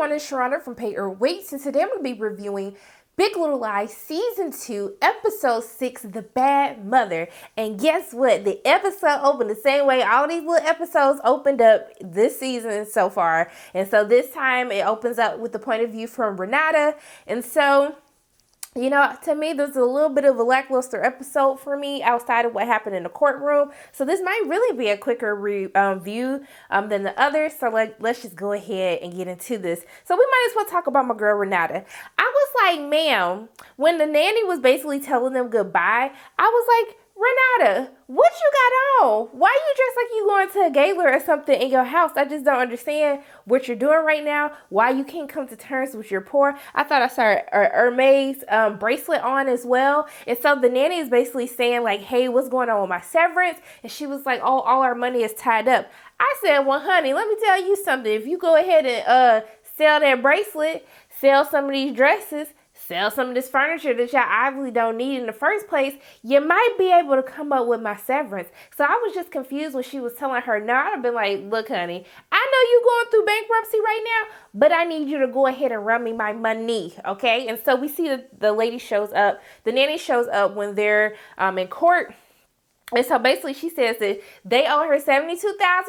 everyone, it's Sharonda from Pay or Wait, and today I'm going to be reviewing Big Little Lies Season 2, Episode 6, The Bad Mother. And guess what? The episode opened the same way all these little episodes opened up this season so far. And so this time it opens up with the point of view from Renata. And so, you know, to me, there's a little bit of a lackluster episode for me outside of what happened in the courtroom. So this might really be a quicker view than the others. So let's just go ahead and get into this. So we might as well talk about my girl Renata. I was like, ma'am, when the nanny was basically telling them goodbye, I was like, Renata, what you got on? Why you dressed like you going to a gala or something in your house? I just don't understand what you're doing right now. Why you can't come to terms with your poor? I thought I saw a Hermes bracelet on as well. And so the nanny is basically saying like, hey, what's going on with my severance? And she was like, oh, all our money is tied up. I said, well, honey, let me tell you something. If you go ahead and sell that bracelet, sell some of these dresses, sell some of this furniture that y'all obviously don't need in the first place, you might be able to come up with my severance. So I was just confused when she was telling her no. I'd have been like, look, honey, I know you going through bankruptcy right now, but I need you to go ahead and run me my money, okay? And so we see the lady shows up. The nanny shows up when they're in court. And so basically she says that they owe her $72,000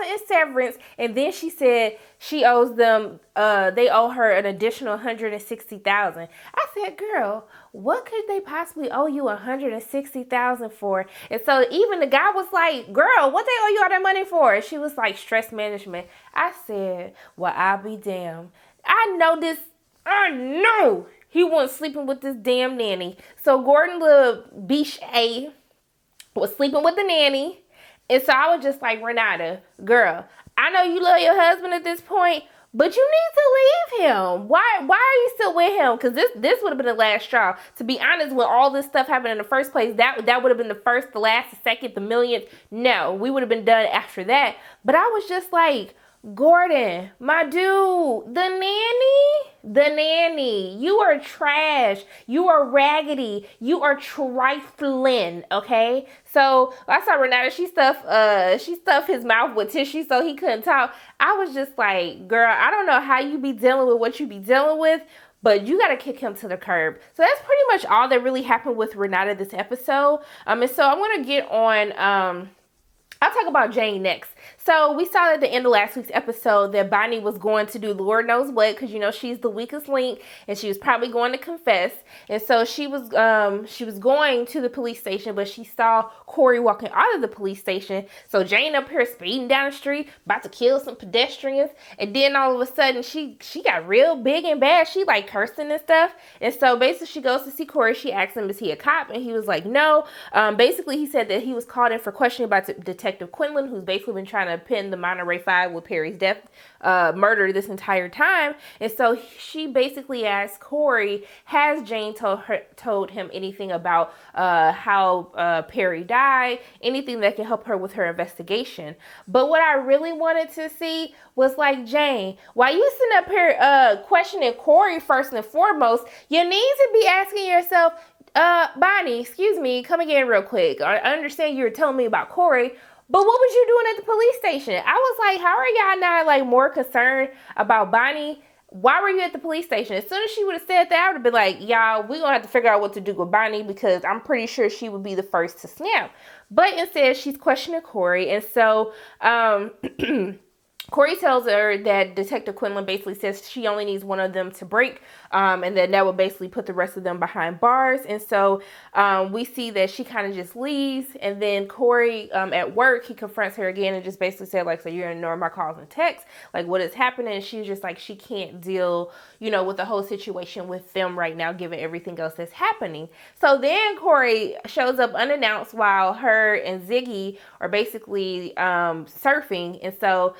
in severance. And then she said she owes them, they owe her an additional $160,000. I said, girl, what could they possibly owe you $160,000 for? And so even the guy was like, girl, what they owe you all that money for? And she was like, stress management. I said, well, I'll be damned. I know he wasn't sleeping with this damn nanny. So Gordon Biche was sleeping with the nanny. And so I was just like, Renata, girl, I know you love your husband at this point, but you need to leave him. Why are you still with him? Because this would have been the last straw. To be honest, when all this stuff happened in the first place, that would have been the first, the last, the second, the millionth. No, we would have been done after that. But I was just like, Gordon, my dude, the nanny, you are trash. You are raggedy. You are trifling, okay? So I saw Renata, she stuffed his mouth with tissue so he couldn't talk. I was just like, girl, I don't know how you be dealing with what you be dealing with, but you got to kick him to the curb. So that's pretty much all that really happened with Renata this episode. And so I'm going to get on, I'll talk about Jane next. So we saw at the end of last week's episode that Bonnie was going to do Lord knows what, because you know she's the weakest link and she was probably going to confess. And so she was going to the police station, but she saw Corey walking out of the police station. So Jane up here speeding down the street, about to kill some pedestrians. And then all of a sudden she got real big and bad. She like cursing and stuff. And so basically she goes to see Corey. She asks him, is he a cop? And he was like, no. Basically he said that he was called in for questioning about Detective Quinlan, who's basically been trying to pin the Monterey Five with Perry's death, murder this entire time. And so she basically asked Corey, has Jane told him anything about how Perry died, anything that can help her with her investigation? But what I really wanted to see was like, Jane, while you sitting up here questioning Corey first and foremost, you need to be asking yourself, Bonnie, excuse me, come again real quick. I understand you were telling me about Corey, but what was you doing at the police station? I was like, how are y'all not like more concerned about Bonnie? Why were you at the police station? As soon as she would have said that, I would have been like, y'all, we're going to have to figure out what to do with Bonnie, because I'm pretty sure she would be the first to snap. But instead, she's questioning Corey. And so, Corey tells her that Detective Quinlan basically says she only needs one of them to break, and then that would basically put the rest of them behind bars. And so we see that she kind of just leaves, and then Corey at work, he confronts her again and just basically said, like, so you're ignoring my calls and texts, like what is happening? And she's just like, she can't deal, you know, with the whole situation with them right now, given everything else that's happening. So then Corey shows up unannounced while her and Ziggy are basically surfing. And so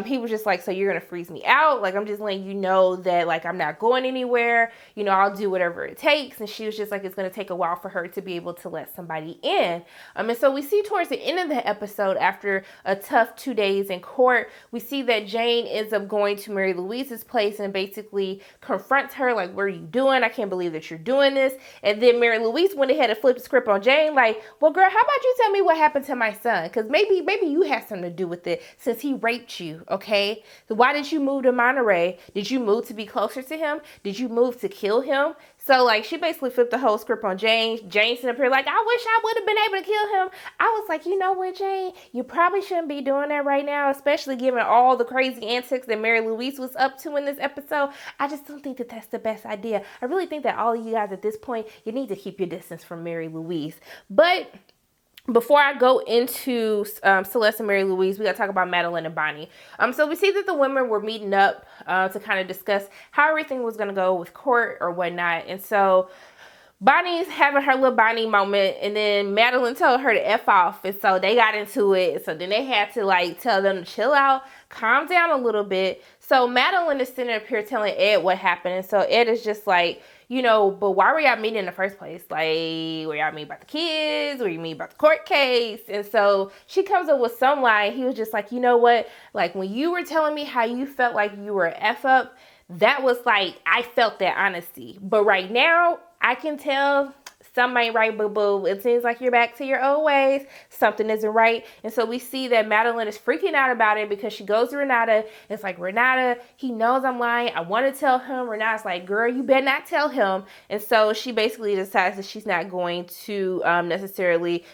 he was just like, so you're going to freeze me out? Like, I'm just letting you know that, like, I'm not going anywhere. You know, I'll do whatever it takes. And she was just like, it's going to take a while for her to be able to let somebody in. And so we see towards the end of the episode, after a tough 2 days in court, we see that Jane ends up going to Mary Louise's place and basically confronts her, like, what are you doing? I can't believe that you're doing this. And then Mary Louise went ahead and flipped the script on Jane, like, well, girl, how about you tell me what happened to my son? Because maybe you had something to do with it since he raped you. you, okay? So why did you move to Monterey? Did you move to be closer to him? Did you move to kill him? So, like, she basically flipped the whole script on Jane. Jane sitting up here like, I wish I would have been able to kill him. I was like, you know what, Jane? You probably shouldn't be doing that right now, especially given all the crazy antics that Mary Louise was up to in this episode. I just don't think that that's the best idea. I really think that all of you guys at this point, you need to keep your distance from Mary Louise. But before I go into Celeste and Mary Louise, we got to talk about Madeline and Bonnie. So we see that the women were meeting up to kind of discuss how everything was going to go with court or whatnot. And so Bonnie's having her little Bonnie moment, and then Madeline told her to F off, and so they got into it. So then they had to, like, tell them to chill out, calm down a little bit. So Madeline is sitting up here telling Ed what happened, and so Ed is just like, you know, but why were y'all meeting in the first place? Like, were y'all meeting about the kids? Were you meeting about the court case? And so she comes up with some lie. He was just like, you know what? Like, when you were telling me how you felt like you were an F up, that was like, I felt that honesty. But right now, I can tell something ain't right, boo-boo. It seems like you're back to your old ways. Something isn't right. And so we see that Madeline is freaking out about it because she goes to Renata. And it's like, Renata, he knows I'm lying. I want to tell him. Renata's like, girl, you better not tell him. And so she basically decides that she's not going to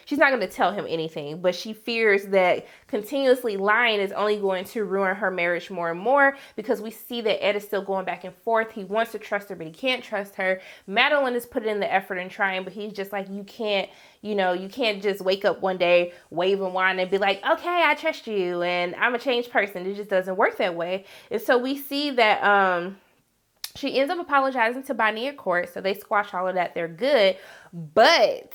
she's not going to tell him anything. But she fears that continuously lying is only going to ruin her marriage more and more, because we see that Ed is still going back and forth. He wants to trust her, but he can't trust her. Madeline is putting in the effort and trying, but he's just like, you can't just wake up one day, wave and whine and be like, okay, I trust you and I'm a changed person. It just doesn't work that way. And so we see that she ends up apologizing to Bonnie at court. So they squash all of that. They're good. But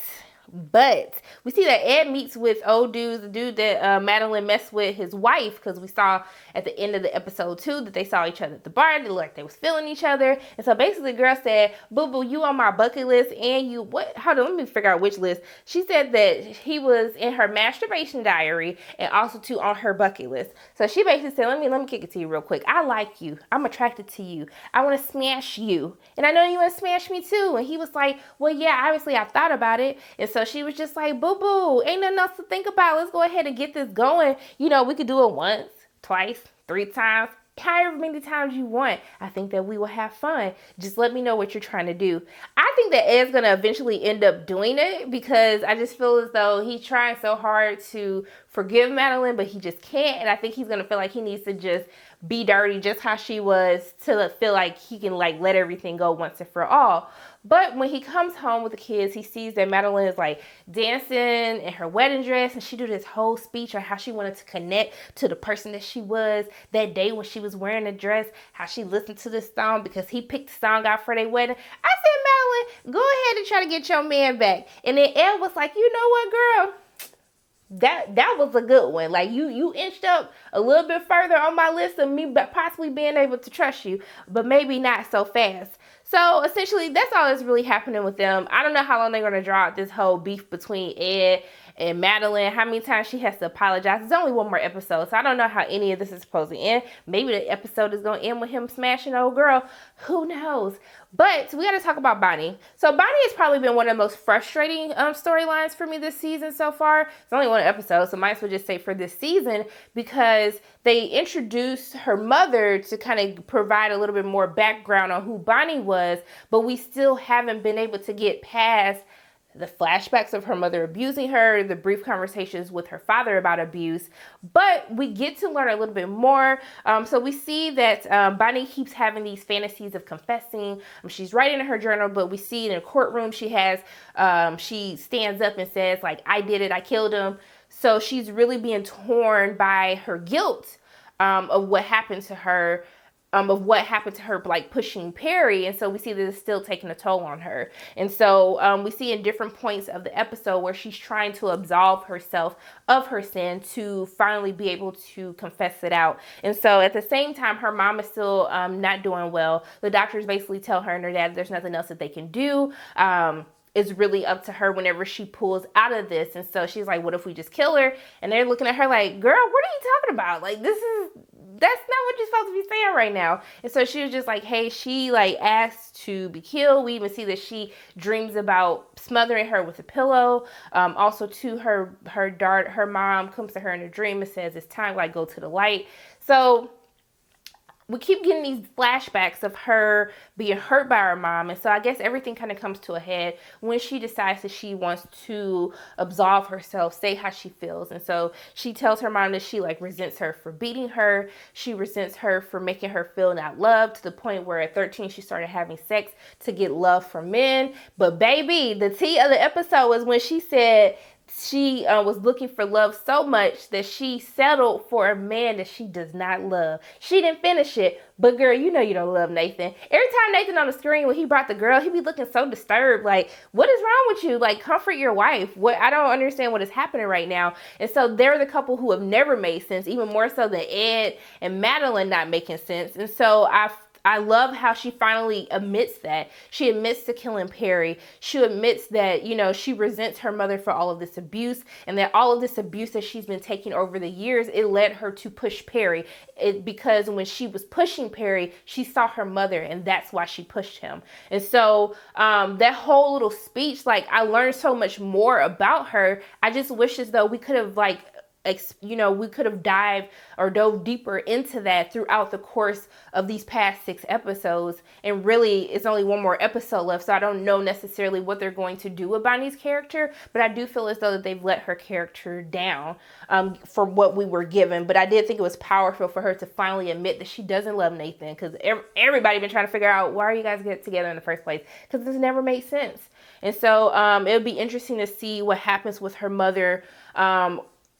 we see that Ed meets with old dude, the dude that Madeline messed with, his wife, because we saw at the end of the episode 2 that they saw each other at the bar. They looked like they was feeling each other. And so basically the girl said, boo-boo, you on my bucket list, and you, what? Hold on, let me figure out which list. She said that he was in her masturbation diary and also too on her bucket list. So she basically said, let me kick it to you real quick. I like you. I'm attracted to you. I want to smash you. And I know you want to smash me too. And he was like, well, yeah, obviously I thought about it. And so she was just like, boo-boo, ain't nothing else to think about. Let's go ahead and get this going. You know, we could do it once, twice, 3 times, however many times you want. I think that we will have fun. Just let me know what you're trying to do. I think that Ed's going to eventually end up doing it, because I just feel as though he's trying so hard to forgive Madeline, but he just can't. And I think he's going to feel like he needs to just be dirty just how she was to feel like he can, like, let everything go once and for all. But when he comes home with the kids, he sees that Madeline is, like, dancing in her wedding dress, and she did this whole speech on how she wanted to connect to the person that she was that day when she was wearing the dress, how she listened to this song because he picked the song out for their wedding. I said, Madeline, go ahead and try to get your man back. And then Ed was like, you know what, girl? That was a good one. Like, you inched up a little bit further on my list of me possibly being able to trust you, but maybe not so fast. So essentially, that's all that's really happening with them. I don't know how long they're going to draw out this whole beef between Ed and Madeline, how many times she has to apologize. There's only one more episode, so I don't know how any of this is supposed to end. Maybe the episode is going to end with him smashing old girl. Who knows? But we got to talk about Bonnie. So Bonnie has probably been one of the most frustrating storylines for me this season so far. It's only one episode, so might as well just say for this season, because they introduced her mother to kind of provide a little bit more background on who Bonnie was, but we still haven't been able to get past the flashbacks of her mother abusing her, the brief conversations with her father about abuse, but we get to learn a little bit more. So we see that Bonnie keeps having these fantasies of confessing. She's writing in her journal, but we see in a courtroom she stands up and says, like, I did it, I killed him. So she's really being torn by her guilt of what happened to her. Like pushing Perry. And so we see that it's still taking a toll on her. And so we see in different points of the episode where she's trying to absolve herself of her sin to finally be able to confess it out. And so at the same time, her mom is still not doing well. The doctors basically tell her and her dad there's nothing else that they can do. It's really up to her whenever she pulls out of this. And so she's like, what if we just kill her? And they're looking at her like, girl, what are you talking about? Like, that's not what you're supposed to be saying right now. And so she was just like, hey, she like asked to be killed. We even see that she dreams about smothering her with a pillow. Also to her daughter, her mom comes to her in a dream and says, it's time, like, go to the light. So we keep getting these flashbacks of her being hurt by her mom. And so I guess everything kind of comes to a head when she decides that she wants to absolve herself, say how she feels. And so she tells her mom that she like resents her for beating her. She resents her for making her feel not loved, to the point where at 13 she started having sex to get love from men. But baby, the tea of the episode was when she said she was looking for love so much that she settled for a man that she does not love. She didn't finish it, but girl, you know you don't love Nathan. Every time Nathan on the screen, when he brought the girl, he be looking so disturbed. Like, what is wrong with you? Like, comfort your wife. What, I don't understand what is happening right now. And so they're the couple who have never made sense, even more so than Ed and Madeline not making sense. And so I love how she finally admits that. She admits to killing Perry. She admits that, you know, she resents her mother for all of this abuse, and that all of this abuse that she's been taking over the years, it led her to push Perry. Because when she was pushing Perry, she saw her mother, and that's why she pushed him. And so that whole little speech, like, I learned so much more about her. I just wish as though we could have we could have dived or dove deeper into that throughout the course of these past 6 episodes. And really, it's only one more episode left, so I don't know necessarily what they're going to do with Bonnie's character, but I do feel as though that they've let her character down for what we were given. But I did think it was powerful for her to finally admit that she doesn't love Nathan, because everybody been trying to figure out, why are you guys getting together in the first place? Because this never made sense. And so it'll be interesting to see what happens with her mother.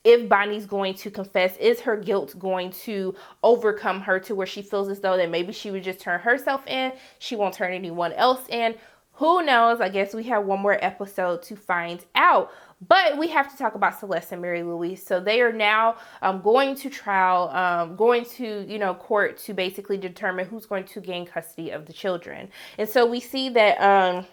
If Bonnie's going to confess, is her guilt going to overcome her to where she feels as though that maybe she would just turn herself in, she won't turn anyone else in? Who knows? I guess we have one more episode to find out. But we have to talk about Celeste and Mary Louise. So they are now going to trial, going to, court to basically determine who's going to gain custody of the children. And so we see that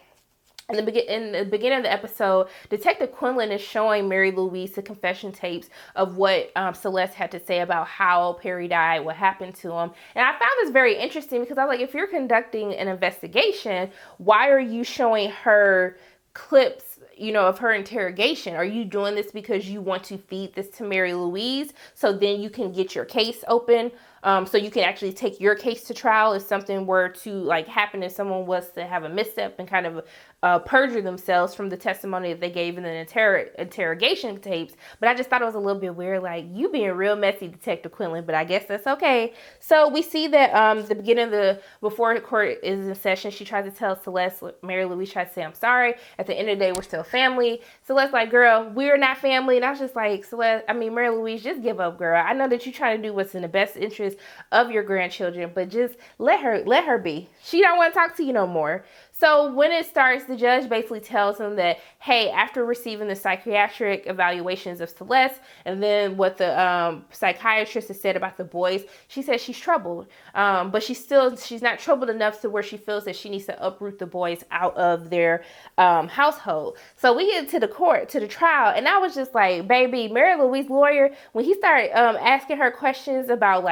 in the beginning of the episode, Detective Quinlan is showing Mary Louise the confession tapes of what Celeste had to say about how Perry died, what happened to him. And I found this very interesting, because I was like, if you're conducting an investigation, why are you showing her clips, of her interrogation? Are you doing this because you want to feed this to Mary Louise so then you can get your case open? So you can actually take your case to trial if something were to happen and someone was to have a misstep and kind of perjure themselves from the testimony that they gave in the interrogation tapes. But I just thought it was a little bit weird, like, you being real messy, Detective Quinlan, but I guess that's okay. So we see that the beginning of before the court is in session, she tries to tell Celeste, Mary Louise tries to say, I'm sorry. At the end of the day, we're still family. Celeste's like, girl, we're not family. And I was just like, Mary Louise, just give up, girl. I know that you're trying to do what's in the best interest of your grandchildren, but just let her be. She don't want to talk to you no more. So when it starts, the judge basically tells him that, hey, after receiving the psychiatric evaluations of Celeste, and then what the psychiatrist has said about the boys, she says she's troubled. But she's not troubled enough to where she feels that she needs to uproot the boys out of their household. So we get to the trial, and I was just like, baby, Mary Louise's lawyer, when he started asking her questions about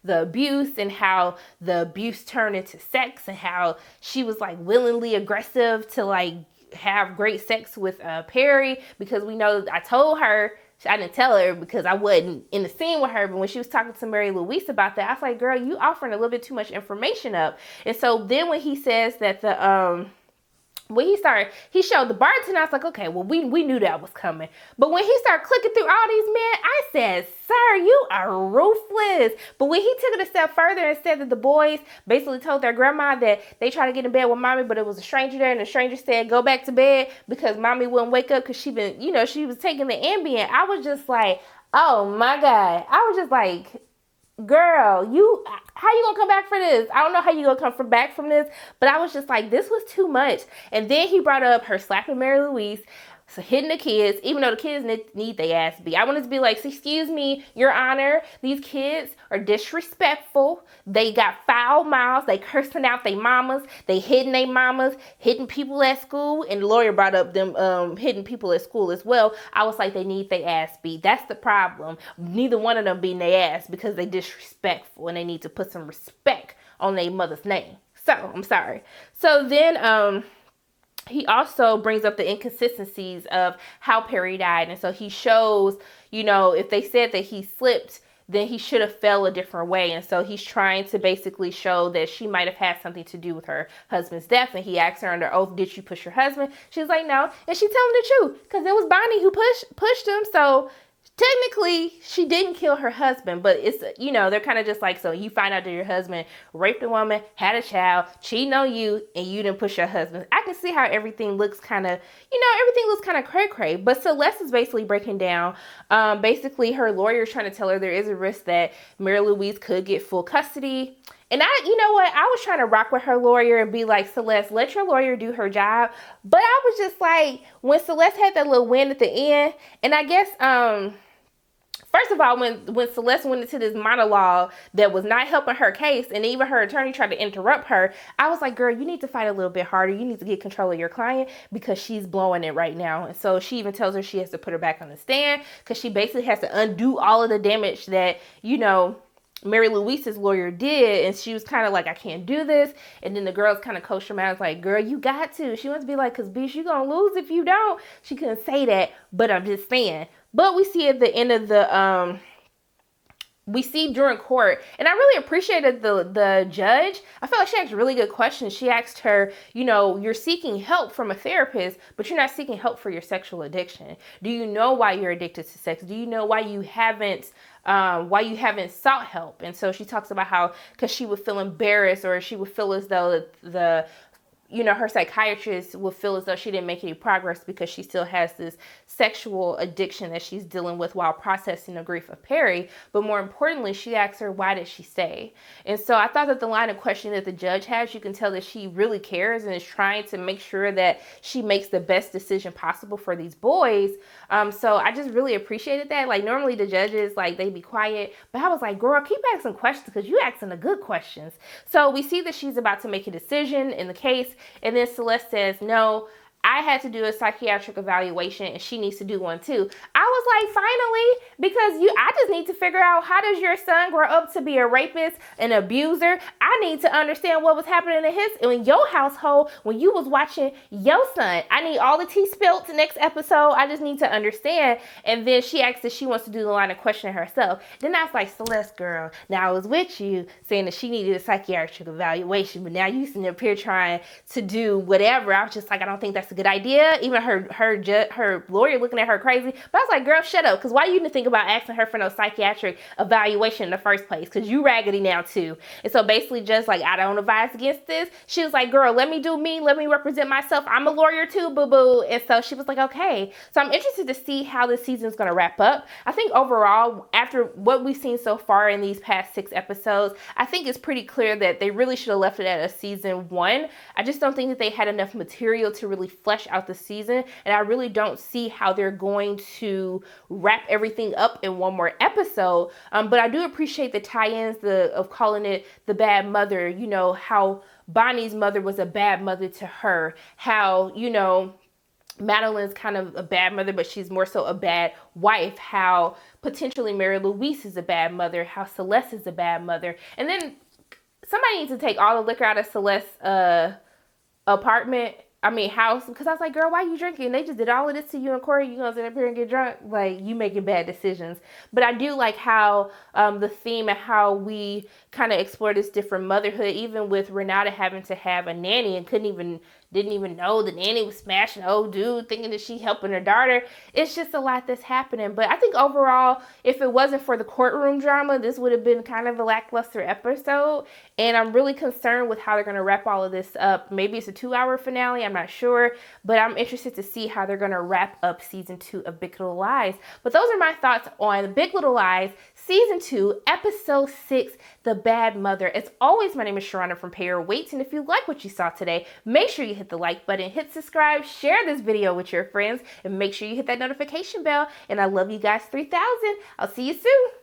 the abuse and how the abuse turned into sex and how she was willingly aggressive to have great sex with Perry, because we know I told her, I didn't tell her because I wasn't in the scene with her, but when she was talking to Mary Louise about that, I was like, girl, you offering a little bit too much information up. And so then when he says that he showed the bartender, I was like, okay, well, we knew that was coming. But when he started clicking through all these men, I said, sir, you are ruthless. But when he took it a step further and said that the boys basically told their grandma that they tried to get in bed with mommy, but it was a stranger there, and the stranger said, go back to bed because mommy wouldn't wake up because she was taking the Ambien. I was just like, oh my God. I was just like, girl, how you gonna come back for this? I don't know how you gonna come back from this, but I was just like, this was too much. And then he brought up her slapping Mary Louise, so hitting the kids, even though the kids need their ass beat. I wanted to be like, excuse me, Your Honor, these kids are disrespectful. They got foul mouths. They cursing out their mamas. They hitting their mamas, hitting people at school. And the lawyer brought up them hitting people at school as well. I was like, they need their ass beat. That's the problem. Neither one of them beating their ass because they disrespectful and they need to put some respect on their mother's name. So, I'm sorry. So then, he also brings up the inconsistencies of how Perry died. And so he shows, if they said that he slipped, then he should have fell a different way. And so he's trying to basically show that she might have had something to do with her husband's death. And he asked her under oath, did you push your husband? She's like, no. And she told him the truth, because it was Bonnie who pushed him. So technically, she didn't kill her husband, but it's, you know, they're kind of just like, so you find out that your husband raped a woman, had a child, cheating on you, and you didn't push your husband. I can see how everything looks kind of, you know, everything looks kind of cray-cray. But Celeste is basically breaking down. Basically, her lawyer is trying to tell her there is a risk that Mary Louise could get full custody. And you know what? I was trying to rock with her lawyer and be like, Celeste, let your lawyer do her job. But I was just like, when Celeste had that little win at the end, and I guess, first of all, when Celeste went into this monologue that was not helping her case, and even her attorney tried to interrupt her, I was like, girl, you need to fight a little bit harder. You need to get control of your client, because she's blowing it right now. And so she even tells her she has to put her back on the stand, because she basically has to undo all of the damage that, you know, Mary Louise's lawyer did. And she was kind of like, I can't do this. And then the girls kind of coached her out. Like, girl, you got to. She wants to be like, because bitch, you gonna lose if you don't. She couldn't say that, but I'm just saying. But we see at the end of the we see during court, and I really appreciated the judge. I felt like she asked really good questions. She asked her, you know, you're seeking help from a therapist, but you're not seeking help for your sexual addiction. Do you know why you're addicted to sex? Do you know why you haven't sought help? And so she talks about how, because she would feel embarrassed, or she would feel as though you know, her psychiatrist would feel as though she didn't make any progress because she still has this sexual addiction that she's dealing with while processing the grief of Perry. But more importantly, she asks her, why did she stay? And so I thought that the line of questioning that the judge has, you can tell that she really cares and is trying to make sure that she makes the best decision possible for these boys. So I just really appreciated that. Like, normally the judges, like, they be quiet, but I was like, girl, keep asking questions, because you asking the good questions. So we see that she's about to make a decision in the case. And then Celeste says, no, I had to do a psychiatric evaluation, and she needs to do one too. I was like, finally, because I just need to figure out, how does your son grow up to be a rapist, an abuser? I need to understand what was happening in your household when you was watching your son. I need all the tea spilled to next episode. I just need to understand. And then she asks if she wants to do the line of questioning herself. Then I was like, Celeste, girl, now I was with you saying that she needed a psychiatric evaluation, but now you sitting up here trying to do whatever. I was just like, I don't think that's a good idea. Even her lawyer looking at her crazy. But I was like, girl, shut up. Because why you didn't think about asking her for no psychiatric evaluation in the first place? Because you raggedy now too. And so basically, just like, I don't advise against this. She was like, girl, let me do me. Let me represent myself. I'm a lawyer too, boo-boo. And so she was like, okay. So I'm interested to see how this season's going to wrap up. I think overall, after what we've seen so far in these past 6 episodes, I think it's pretty clear that they really should have left it at a season 1. I just don't think that they had enough material to really flesh out the season, and I really don't see how they're going to wrap everything up in one more episode. But I do appreciate the tie-ins of calling it the bad mother. You know, how Bonnie's mother was a bad mother to her, how, you know, Madeline's kind of a bad mother, but she's more so a bad wife, how potentially Mary Louise is a bad mother, how Celeste is a bad mother. And then somebody needs to take all the liquor out of Celeste's house, because I was like, girl, why are you drinking? They just did all of this to you and Corey. You gonna sit up here and get drunk? Like, you making bad decisions. But I do like how the theme and how we kind of explore this different motherhood, even with Renata having to have a nanny and didn't even know the nanny was smashing old dude, thinking that she helping her daughter. It's just a lot that's happening. But I think overall, if it wasn't for the courtroom drama, this would have been kind of a lackluster episode. And I'm really concerned with how they're going to wrap all of this up. Maybe it's a 2-hour finale, I'm not sure. But I'm interested to see how they're going to wrap up season 2 of Big Little Lies. But those are my thoughts on Big Little Lies, season 2, episode 6, The Bad Mother. As always, my name is Sharona from Pay Your Weights. And if you like what you saw today, make sure you hit the like button, hit subscribe, share this video with your friends, and make sure you hit that notification bell. And I love you guys 3000. I'll see you soon.